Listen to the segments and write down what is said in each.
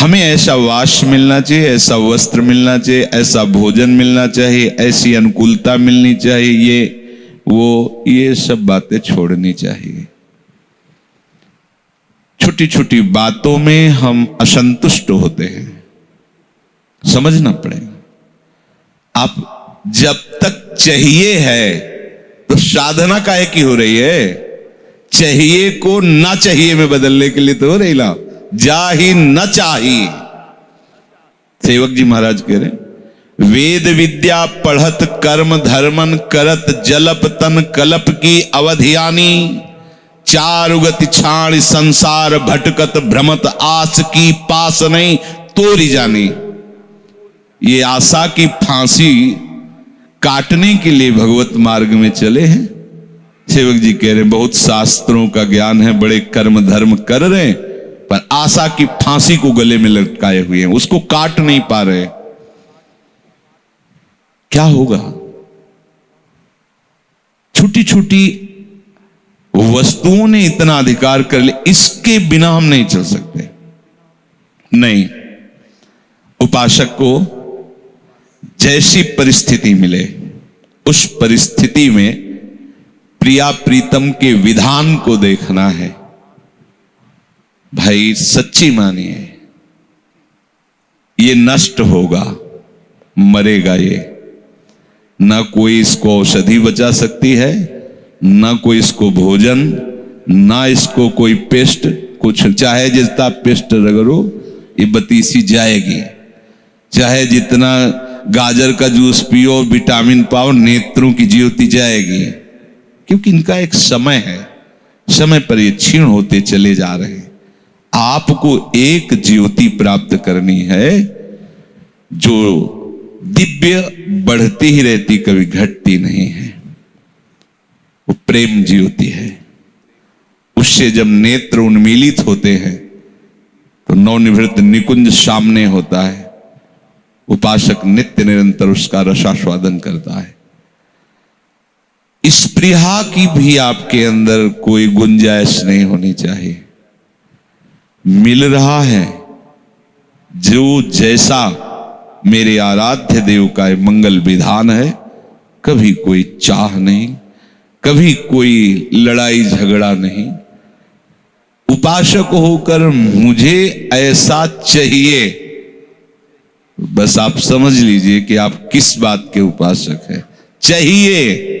हमें ऐसा वास मिलना चाहिए, ऐसा वस्त्र मिलना चाहिए, ऐसा भोजन मिलना चाहिए, ऐसी अनुकूलता मिलनी चाहिए, ये सब बातें छोड़नी चाहिए। छोटी छोटी बातों में हम असंतुष्ट होते हैं, समझना पड़ेगा। आप जब तक चाहिए है तो साधना काहे की हो रही है? चाहिए को ना चाहिए में बदलने के लिए तो हो रही ना, जा ही न चाहिए। सेवक जी महाराज कह रहे, वेद विद्या पढ़त कर्म धर्मन करत जलप तन कलप की अवधियानी, चारुगति छाण संसार भटकत भ्रमत आस की पास नहीं तोरी जानी। ये आशा की फांसी काटने के लिए भगवत मार्ग में चले हैं। सेवक जी कह रहे हैं बहुत शास्त्रों का ज्ञान है, बड़े कर्म धर्म कर रहे हैं, पर आशा की फांसी को गले में लटकाए हुए हैं, उसको काट नहीं पा रहे। क्या होगा? छोटी छोटी वस्तुओं ने इतना अधिकार कर लिया, इसके बिना हम नहीं चल सकते। नहीं, उपासक को जैसी परिस्थिति मिले उस परिस्थिति में प्रिया प्रीतम के विधान को देखना है। भाई सच्ची मानिए, ये नष्ट होगा, मरेगा ये, ना कोई इसको औषधि बचा सकती है, ना कोई इसको भोजन, ना इसको कोई पेस्ट, कुछ चाहे जितना पेस्ट रगड़ो ये बतीसी जाएगी, चाहे जितना गाजर का जूस पियो, विटामिन पाओ, नेत्रों की ज्योति जाएगी, क्योंकि इनका एक समय है, समय पर ये क्षीण होते चले जा रहे हैं। आपको एक ज्योति प्राप्त करनी है जो दिव्य, बढ़ती ही रहती, कभी घटती नहीं है, वो प्रेम ज्योति है। उससे जब नेत्र उन्मीलित होते हैं तो नवनिवृत्त निकुंज सामने होता है। उपासक नित्य निरंतर उसका रसास्वादन करता है। स्पृहा की भी आपके अंदर कोई गुंजाइश नहीं होनी चाहिए। मिल रहा है जो जैसा मेरे आराध्य देव का मंगल विधान है, कभी कोई चाह नहीं, कभी कोई लड़ाई झगड़ा नहीं। उपासक होकर मुझे ऐसा चाहिए, बस आप समझ लीजिए कि आप किस बात के उपासक हैं। चाहिए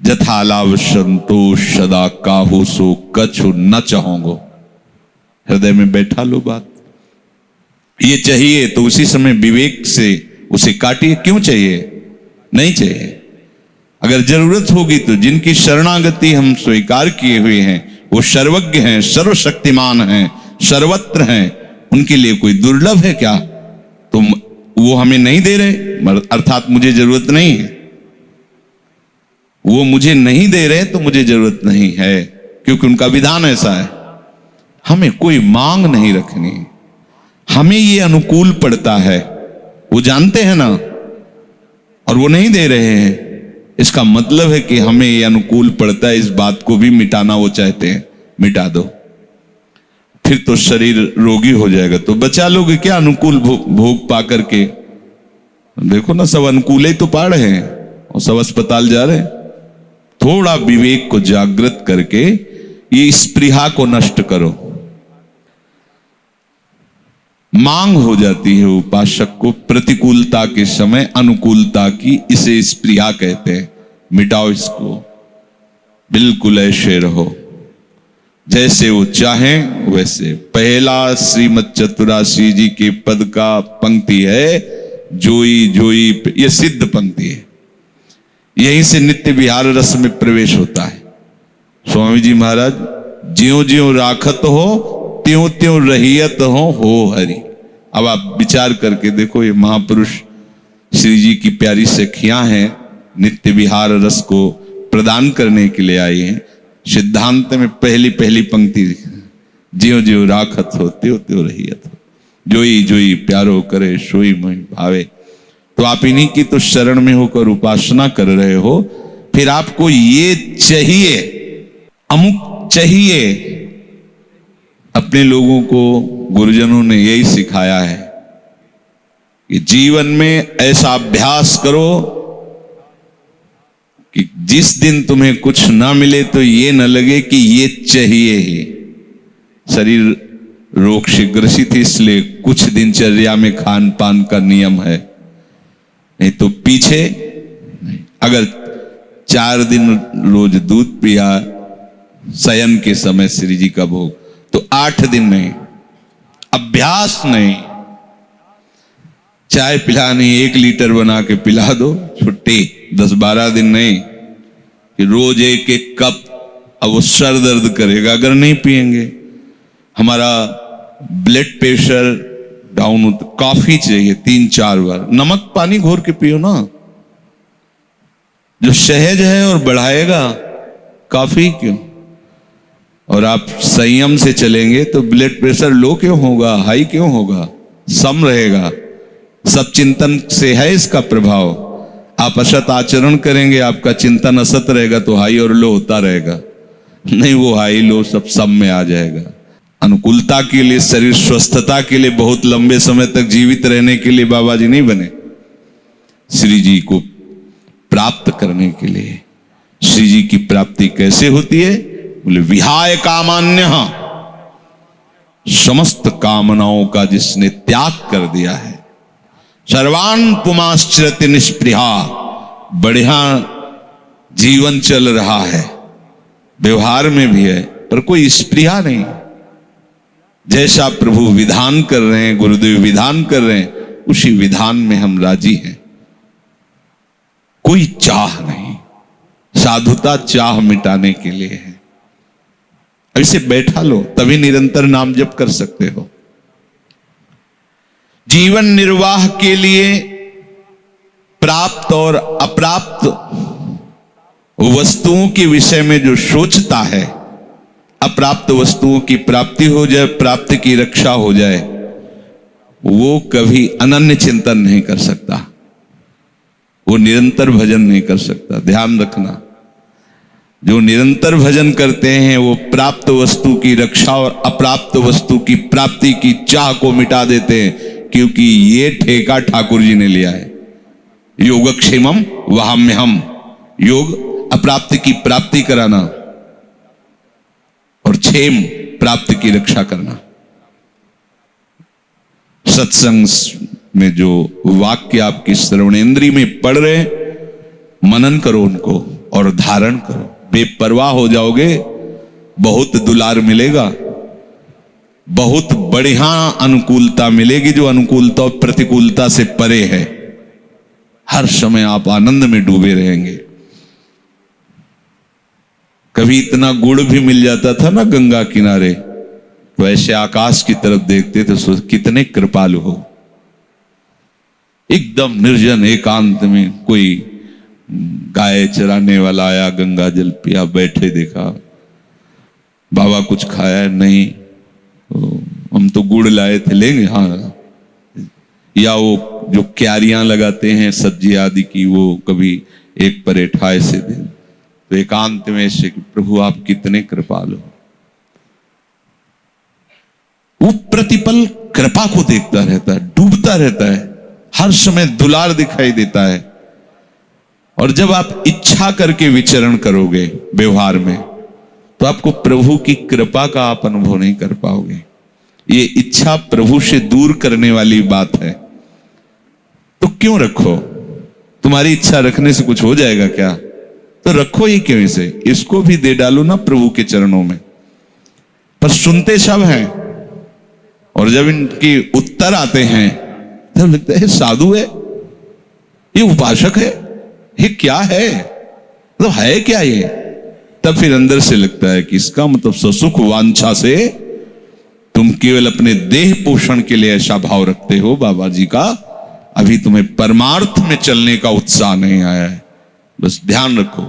जथालाव संतोष सदा काहू सो कछु न चाहोगो, हृदय में बैठा लो बात। ये चाहिए तो उसी समय विवेक से उसे काटिए। क्यों चाहिए? नहीं चाहिए। अगर जरूरत होगी तो जिनकी शरणागति हम स्वीकार किए हुए हैं वो सर्वज्ञ हैं, सर्वशक्तिमान हैं, सर्वत्र हैं, उनके लिए कोई दुर्लभ है क्या? तो वो हमें नहीं दे रहे, अर्थात मुझे जरूरत नहीं है। वो मुझे नहीं दे रहे तो मुझे जरूरत नहीं है, क्योंकि उनका विधान ऐसा है। हमें कोई मांग नहीं रखनी, हमें ये अनुकूल पड़ता है, वो जानते हैं ना, और वो नहीं दे रहे हैं। इसका मतलब है कि हमें ये अनुकूल पड़ता है, इस बात को भी मिटाना वो चाहते हैं। मिटा दो, फिर तो शरीर रोगी हो जाएगा, तो बचा लोगे क्या अनुकूल भोग पा करके? देखो ना, सब अनुकूल ही तो पा रहे हैं और सब अस्पताल जा रहे हैं। थोड़ा विवेक को जागृत करके ये स्पृहा को नष्ट करो। मांग हो जाती है उपासक को प्रतिकूलता के समय अनुकूलता की, इसे स्पृहा कहते हैं। मिटाओ इसको, बिल्कुल ऐसे रहो जैसे वो चाहें वैसे। पहला श्रीमद चतुरासी जी के पद का पंक्ति है, जोई जोई, ये सिद्ध पंक्ति है। यहीं से नित्य विहार रस में प्रवेश होता है। स्वामी जी महाराज, ज्यों ज्यों राखत हो त्यों त्यों रहियत हो हरि। अब आप विचार करके देखो, ये महापुरुष श्री जी की प्यारी सखियां हैं, नित्य विहार रस को प्रदान करने के लिए आई हैं। सिद्धांत में पहली पहली पंक्ति, ज्यों ज्यों राखत हो त्यों त्यों रहियत हो, जोई जोई प्यारो करे सोई मोहि भावे। तो आप इन्हीं की तो शरण में होकर उपासना कर रहे हो, फिर आपको ये चाहिए, अमुक चाहिए। अब अपने लोगों को गुरुजनों ने यही सिखाया है कि जीवन में ऐसा अभ्यास करो कि जिस दिन तुम्हें कुछ ना मिले तो ये न लगे कि ये चाहिए ही। शरीर रोग से ग्रसित है, इसलिए कुछ दिनचर्या में खान पान का नियम है, नहीं तो पीछे नहीं। अगर 4 दिन रोज दूध पिया शयन के समय श्री जी का भोग, तो 8 दिन नहीं, अभ्यास नहीं। चाय पिलानी 1 लीटर बना के पिला दो, छुट्टी। 10-12 दिन नहीं कि रोज 1-1 कप। अब वो सर दर्द करेगा अगर नहीं पिएंगे। हमारा ब्लड प्रेशर डाउन हो तो कॉफी चाहिए 3-4 बार। नमक पानी घोर के पियो ना, जो सहज है और बढ़ाएगा। कॉफी क्यों? और आप संयम से चलेंगे तो ब्लड प्रेशर लो क्यों होगा, हाई क्यों होगा? सम रहेगा। सब चिंतन से है इसका प्रभाव। आप असत आचरण करेंगे, आपका चिंतन असत रहेगा तो हाई और लो होता रहेगा। नहीं, वो हाई लो सब सम में आ जाएगा। अनुकूलता के लिए, शरीर स्वस्थता के लिए, बहुत लंबे समय तक जीवित रहने के लिए बाबा जी नहीं बने। श्री जी को प्राप्त करने के लिए। श्री जी की प्राप्ति कैसे होती है? बोले विहाय कामान्य, समस्त कामनाओं का जिसने त्याग कर दिया है। सर्वान पुमाश्चरति निष्पृहा, बढ़िया जीवन चल रहा है, व्यवहार में भी है, पर कोई स्पृहा नहीं। जैसा प्रभु विधान कर रहे हैं, गुरुदेव विधान कर रहे हैं, उसी विधान में हम राजी हैं। कोई चाह नहीं। साधुता चाह मिटाने के लिए है। ऐसे बैठा लो, तभी निरंतर नाम जप कर सकते हो। जीवन निर्वाह के लिए प्राप्त और अप्राप्त वस्तुओं के विषय में जो सोचता है, अप्राप्त वस्तुओं की प्राप्ति हो जाए, प्राप्त की रक्षा हो जाए, वो कभी अनन्य चिंतन नहीं कर सकता, वो निरंतर भजन नहीं कर सकता। ध्यान रखना, जो निरंतर भजन करते हैं वो प्राप्त वस्तु की रक्षा और अप्राप्त वस्तु की प्राप्ति की चाह को मिटा देते हैं, क्योंकि ये ठेका ठाकुर जी ने लिया है। योगक्षेमम वहाम्यहम, योग अप्राप्त की प्राप्ति कराना और क्षेम प्राप्त की रक्षा करना। सत्संग में जो वाक्य आपकी श्रवणेंद्री में पढ़ रहे, मनन करो उनको और धारण करो। बेपरवाह हो जाओगे, बहुत दुलार मिलेगा, बहुत बढ़िया अनुकूलता मिलेगी, जो अनुकूलता और प्रतिकूलता से परे है। हर समय आप आनंद में डूबे रहेंगे। कभी इतना गुड़ भी मिल जाता था ना गंगा किनारे, तो ऐसे आकाश की तरफ देखते तो कितने कृपालु हो। एकदम निर्जन एकांत में कोई गाय चराने वाला आया, गंगा जल पिया, बैठे देखा, बाबा कुछ खाया नहीं, हम तो गुड़ लाए थे, लेंगे? हाँ। या वो जो क्यारियां लगाते हैं सब्जी आदि की, वो कभी एक परेठा ऐसे दे, तो एकांत में ऐसे कि प्रभु आप कितने कृपालु हो। वो प्रतिपल कृपा को देखता रहता है, डूबता रहता है, हर समय दुलार दिखाई देता है। और जब आप इच्छा करके विचरण करोगे व्यवहार में, तो आपको प्रभु की कृपा का आप अनुभव नहीं कर पाओगे। ये इच्छा प्रभु से दूर करने वाली बात है। तो क्यों रखो? तुम्हारी इच्छा रखने से कुछ हो जाएगा क्या? तो रखो ही क्यों इसे? इसको भी दे डालो ना प्रभु के चरणों में। पर सुनते सब हैं, और जब इनके उत्तर आते हैं तब लगता है साधु है, ये उपासक है, ये क्या है, तो है क्या ये? तब फिर अंदर से लगता है कि इसका मतलब ससुख वांछा से तुम केवल अपने देह पोषण के लिए ऐसा भाव रखते हो बाबा जी का, अभी तुम्हें परमार्थ में चलने का उत्साह नहीं आया है। बस ध्यान रखो,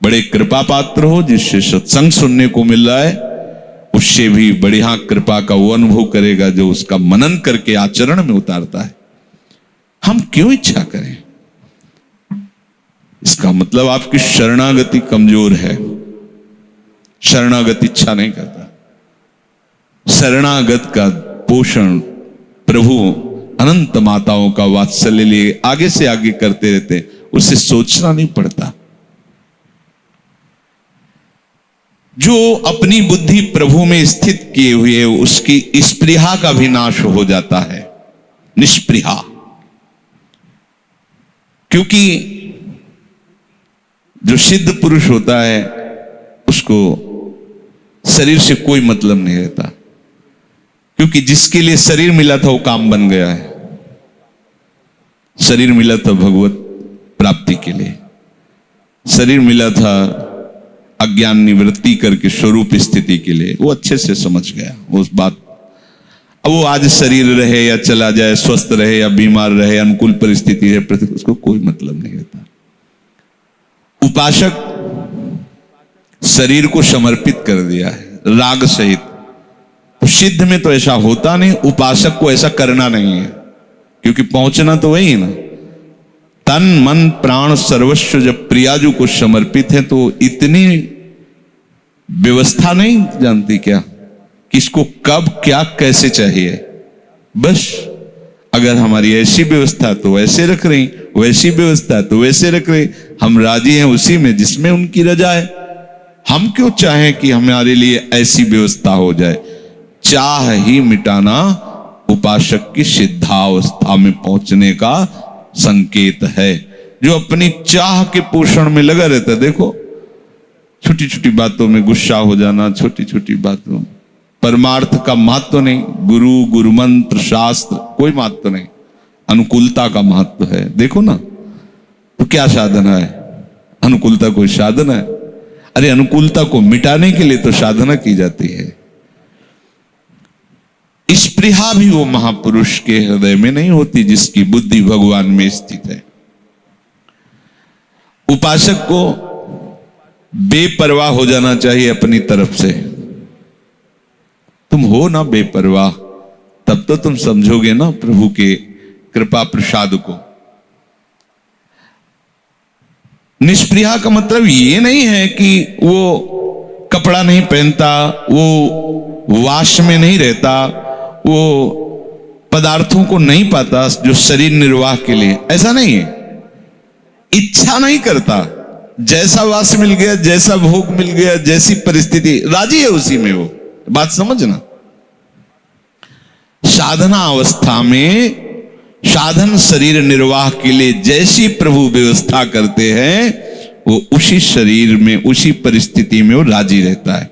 बड़े कृपा पात्र हो, जिससे सत्संग सुनने को मिल रहा है, उससे भी बढ़िया कृपा का वो अनुभव करेगा जो उसका मनन करके आचरण में उतारता है। हम क्यों इच्छा करें? इसका मतलब आपकी शरणागति कमजोर है। शरणागति इच्छा नहीं करता। शरणागत का पोषण प्रभु अनंत माताओं का वात्सल्य लिए आगे से आगे करते रहते, उसे सोचना नहीं पड़ता। जो अपनी बुद्धि प्रभु में स्थित किए हुए उसकी स्पृहा का भी नाश हो जाता है, निष्पृहा। क्योंकि जो सिद्ध पुरुष होता है उसको शरीर से कोई मतलब नहीं रहता, क्योंकि जिसके लिए शरीर मिला था वो काम बन गया है। शरीर मिला था भगवत प्राप्ति के लिए, शरीर मिला था अज्ञान निवृत्ति करके स्वरूप स्थिति के लिए, वो अच्छे से समझ गया उस बात। अब वो आज शरीर रहे या चला जाए, स्वस्थ रहे या बीमार रहे, अनुकूल परिस्थिति रहे, उसको कोई मतलब नहीं रहता। उपासक शरीर को समर्पित कर दिया है राग सहित। तो सिद्ध में तो ऐसा होता नहीं, उपासक को ऐसा करना नहीं है, क्योंकि पहुंचना तो वही ना। तन मन प्राण सर्वस्व जब प्रियाजू को समर्पित है तो इतनी व्यवस्था नहीं जानती क्या, किसको कब क्या कैसे चाहिए। बस अगर हमारी ऐसी व्यवस्था तो वैसे रख रही, वैसी व्यवस्था तो वैसे रख रही, हम राजी हैं उसी में जिसमें उनकी रजा है। हम क्यों चाहें कि हमारे लिए ऐसी व्यवस्था हो जाए। चाह ही मिटाना उपासक की सिद्धावस्था में पहुंचने का संकेत है। जो अपनी चाह के पोषण में लगा रहता है, देखो छोटी छोटी बातों में गुस्सा हो जाना, छोटी छोटी बातों, परमार्थ का महत्व नहीं, गुरु गुरु मंत्र शास्त्र कोई महत्व नहीं, अनुकूलता का महत्व है। देखो ना, तो क्या साधन है, अनुकूलता कोई साधन है? अरे अनुकूलता को मिटाने के लिए तो साधना की जाती है। स्पृहा भी वो महापुरुष के हृदय में नहीं होती जिसकी बुद्धि भगवान में स्थित है। उपासक को बेपरवाह हो जाना चाहिए अपनी तरफ से। तुम हो ना बेपरवाह, तब तो तुम समझोगे ना प्रभु के कृपा प्रसाद को। निष्पृहा का मतलब ये नहीं है कि वो कपड़ा नहीं पहनता, वो वाश में नहीं रहता, वो पदार्थों को नहीं पाता जो शरीर निर्वाह के लिए, ऐसा नहीं है। इच्छा नहीं करता, जैसा वास मिल गया, जैसा भोग मिल गया, जैसी परिस्थिति, राजी है उसी में। वो बात समझना, साधना अवस्था में साधन शरीर निर्वाह के लिए जैसी प्रभु व्यवस्था करते हैं, वो उसी शरीर में उसी परिस्थिति में वो राजी रहता है।